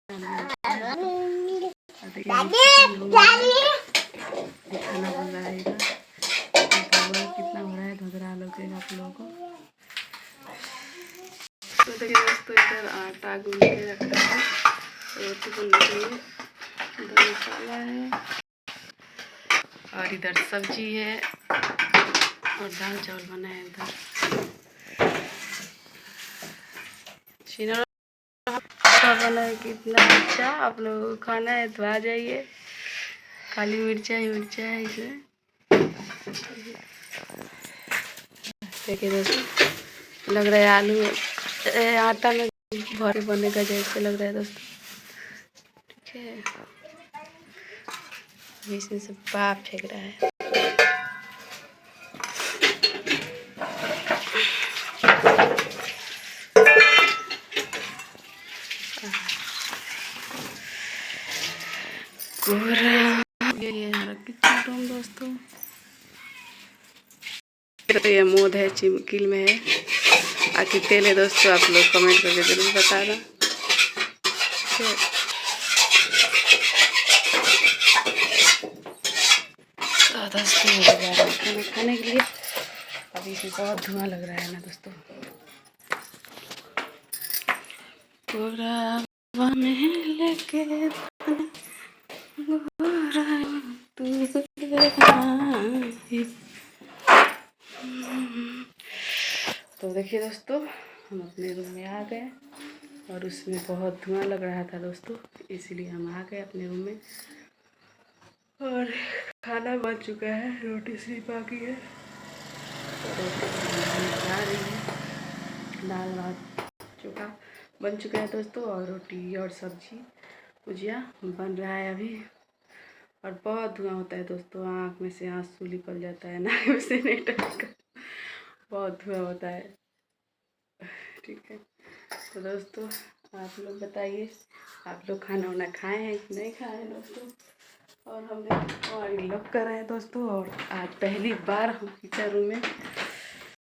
खाना बन रहा है इधर। कितना हो रहा है धुधरा लोग आप लोगों को। तो देखिए दोस्तों, इधर आटा गूंद के रखा है रोटी बनने के लिए। इधर मसाला है और इधर सब्जी है और दाल चावल बना है। इधर बना है। कितना अच्छा आप लोगों को खाना है तो आ जाइए। काली मिर्चा ही मिर्चा है इसमें। देखिए दोस्तों, लग रहा है आलू आटा में भरे बनेगा जैसे लग रहा है दोस्तों। ठीक है, इसमें से भाप फेंक रहा है। ये किचन रूम दोस्तों। तो ये मोद है, चिमकिल में है। आखिर तेल है दोस्तों, आप लोग कमेंट करके जरूर बताना। तो दोस्तों खाना खाने के लिए अभी से बहुत धुआं लग रहा है ना दोस्तों। पूरा में लेके तो देखिए दोस्तों, हम अपने रूम में आ गए और उसमें बहुत धुआं लग रहा था दोस्तों, इसीलिए हम आ गए अपने रूम में। और खाना बन चुका है, रोटी सिर्फ बाकी है। रोटी बना रही है, दाल भात चोखा बन चुका है दोस्तों, और रोटी और सब्जी भुजिया बन रहा है अभी। और बहुत धुआं होता है दोस्तों, आँख में से आंसू निकल जाता है, नाक में से नहीं टपका, बहुत धुआं होता है। ठीक है, तो दोस्तों आप लोग बताइए, आप लोग खाना वाना खाए हैं कि नहीं खाए हैं दोस्तों। और हमने ऑयल लग कर रहे हैं दोस्तों, और आज पहली बार हम किचन रूम में